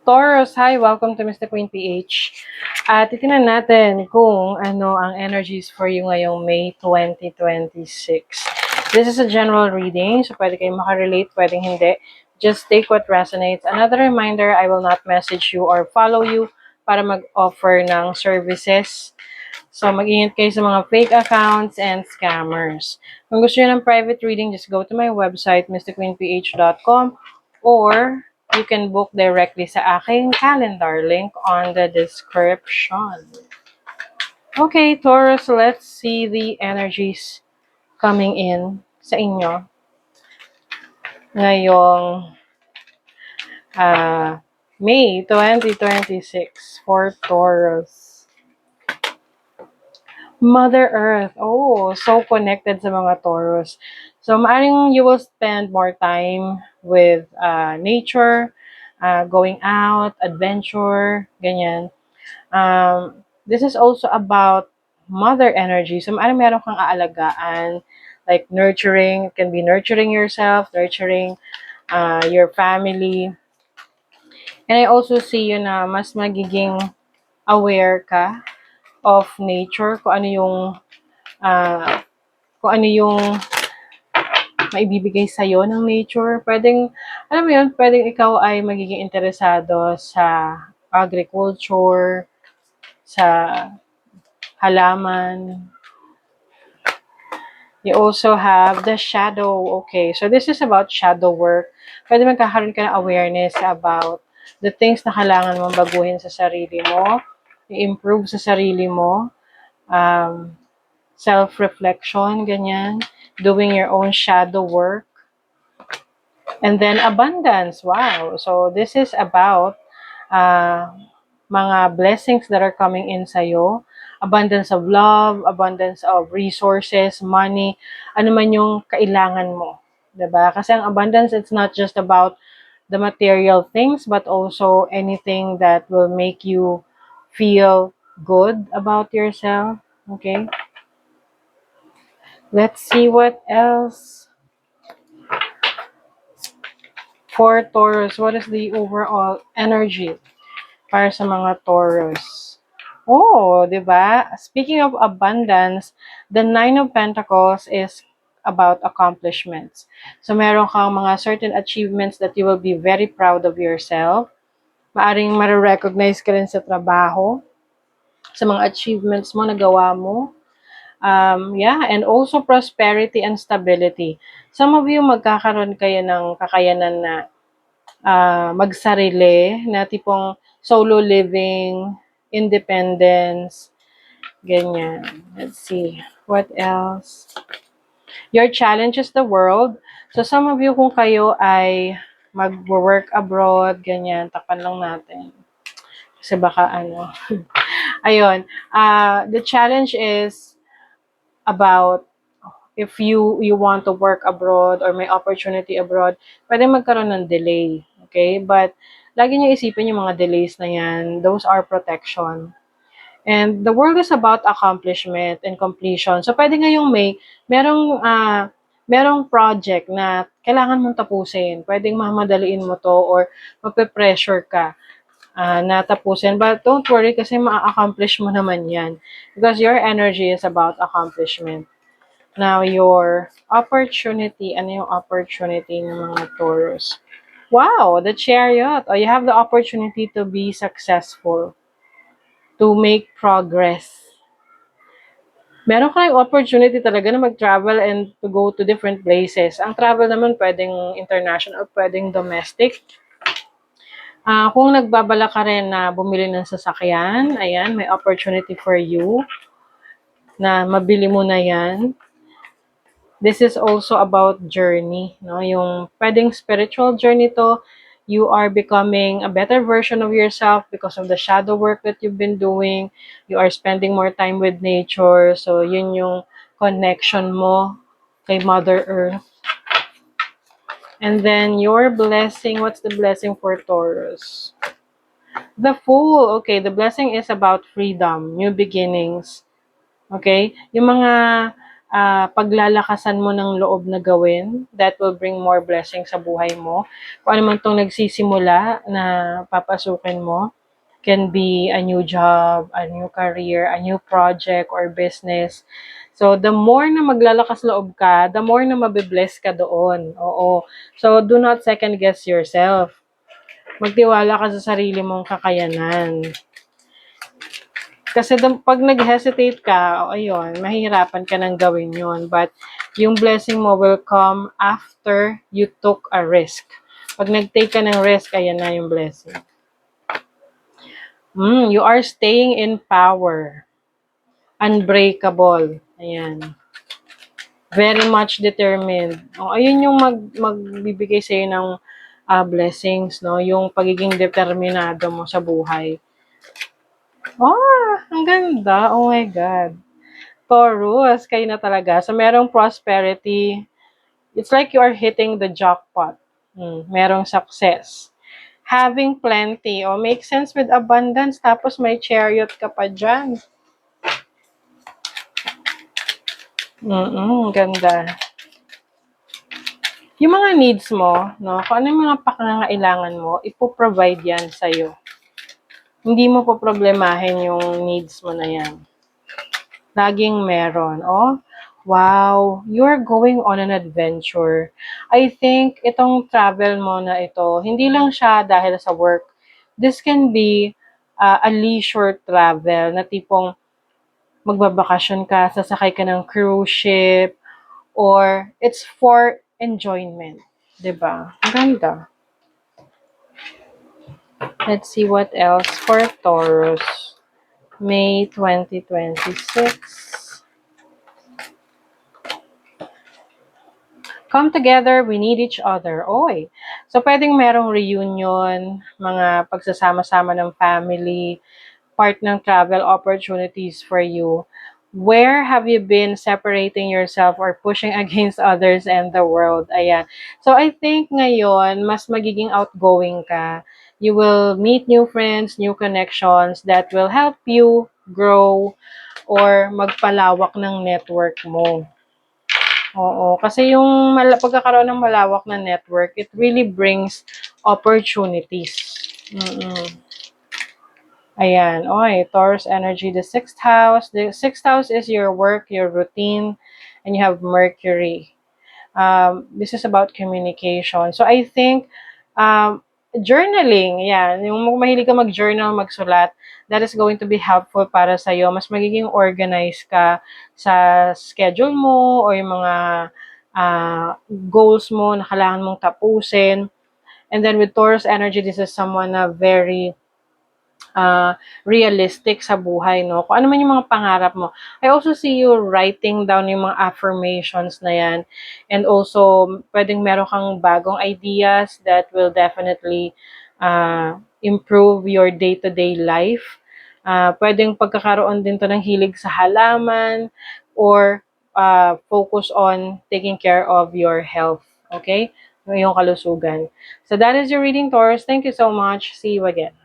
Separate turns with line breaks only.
Taurus, hi! Welcome to Mr. Queen PH. At titingnan natin kung ano ang energies for you ngayong May 2026. This is a general reading, so pwede kayong makarelate, pwedeng hindi. Just take what resonates. Another reminder, I will not message you or follow you para mag-offer ng services. So, mag-ingat kayo sa mga fake accounts and scammers. Kung gusto nyo ng private reading, just go to my website, mrqueenph.com, or you can book directly sa aking calendar link on the description. Okay, Taurus, let's see the energies coming in sa inyo ngayong May 2026 for Taurus. Mother Earth. Oh, so connected sa mga Taurus. So, maaring you will spend more time with nature, going out, adventure, ganyan. This is also about mother energy. So, maaring meron kang aalagaan, like nurturing. It can be nurturing yourself, nurturing your family. And I also see you na mas magiging aware ka of nature, kung ano yung maibibigay sa'yo ng nature. Pwedeng, alam mo yun, pwedeng ikaw ay magiging interesado sa agriculture, sa halaman. You also have the shadow. Okay, so this is about shadow work. Pwede magkakaroon ka ng awareness about the things na kailangan mong baguhin sa sarili mo, i-improve sa sarili mo, self-reflection, ganyan, doing your own shadow work. And then abundance, wow. So this is about mga blessings that are coming in sa'yo. Abundance of love, abundance of resources, money, ano man yung kailangan mo. 'Di ba? Kasi ang abundance, it's not just about the material things, but also anything that will make you feel good about yourself. Okay? Let's see what else. For Taurus, what is the overall energy para sa mga Taurus? Oh, di ba? Speaking of abundance, the Nine of Pentacles is about accomplishments. So, meron kang mga certain achievements that you will be very proud of yourself. Maaring ma-recognize ka rin sa trabaho, sa mga achievements mo, nagawa mo. Yeah, and also prosperity and stability. Some of you magkakaroon kayo ng kakayanan na magsarili, na tipong solo living, independence, ganyan. Let's see, what else? Your challenge is the world. So some of you, kung kayo ay mag-work abroad, ganyan, tapan lang natin. Kasi baka ayun, the challenge is about if you want to work abroad or may opportunity abroad, pwede magkaroon ng delay. Okay? But lagi niyo isipin yung mga delays na yan. Those are protection. And the world is about accomplishment and completion. So pwede ngayong merong project na kailangan mong tapusin. Pwedeng mamadaliin mo to or mape-pressure ka na tapusin. But don't worry kasi ma-accomplish mo naman yan. Because your energy is about accomplishment. Now, your opportunity. Ano yung opportunity ng mga Taurus? Wow, the Chariot. Oh, you have the opportunity to be successful, to make progress. Meron kayong opportunity talaga na mag-travel and to go to different places. Ang travel naman pwedeng international, pwedeng domestic. Kung nagbabala ka rin na bumili ng sasakyan, ayan, may opportunity for you na mabili mo na yan. This is also about journey, no? Yung pwedeng spiritual journey to, you are becoming a better version of yourself because of the shadow work that you've been doing. You are spending more time with nature. So, yun yung connection mo kay Mother Earth. And then, your blessing, what's the blessing for Taurus? The Fool. Okay, the blessing is about freedom, new beginnings. Okay? Yung mga paglalakasan mo ng loob na gawin that will bring more blessings sa buhay mo. Kung ano man itong nagsisimula na papasukin mo, can be a new job, a new career, a new project or business. So, the more na maglalakas loob ka, the more na mabibless ka doon. Oo. So, do not second guess yourself. Magtiwala ka sa sarili mong kakayanan. Kasi pag nag-hesitate ka, ayun, mahihirapan ka nang gawin yon. But yung blessing mo will come after you took a risk. Pag nag-take ka ng risk, ayan na yung blessing. You are staying in power. Unbreakable. Ayan. Very much determined. Ayun yung magbibigay sa'yo ng blessings, no? Yung pagiging determinado mo sa buhay. Ang ganda. Oh my God. Taurus, kayo na talaga. So, merong prosperity. It's like you are hitting the jackpot. Merong success. Having plenty. Make sense with abundance. Tapos may chariot ka pa dyan. Ganda. Yung mga needs mo, no? Kung ano yung mga pangangailangan mo, ipoprovide yan sa'yo. Hindi mo po problemahin yung needs mo na yan. Laging meron. Wow, you're going on an adventure. I think itong travel mo na ito, hindi lang siya dahil sa work. This can be a leisure travel na tipong magbabakasyon ka, sasakay ka ng cruise ship, or it's for enjoyment. Diba? Ang ganda. Let's see what else for Taurus. May 2026. Come together, we need each other. Oy. So, pwedeng merong reunion, mga pagsasama-sama ng family, part ng travel opportunities for you. Where have you been separating yourself or pushing against others and the world? Ayan. So, I think ngayon, mas magiging outgoing ka. You will meet new friends, new connections that will help you grow or magpalawak ng network mo. Oo, kasi yung pagkakaroon ng malawak na network, it really brings opportunities. Ayan, Taurus energy, the 6th house. The 6th house is your work, your routine, and you have Mercury. This is about communication. So, I think, journaling, yung mahilig ka mag-journal, magsulat, that is going to be helpful para sa'yo. Mas magiging organized ka sa schedule mo o yung mga goals mo na kailangan mong tapusin. And then with Taurus energy, this is someone na very realistic sa buhay, no? Kung ano man yung mga pangarap mo. I also see you writing down yung mga affirmations na yan. And also, pwedeng meron kang bagong ideas that will definitely improve your day-to-day life. Pwedeng pagkakaroon din to ng hilig sa halaman or focus on taking care of your health. Okay? Yung kalusugan. So that is your reading, Taurus. Thank you so much. See you again.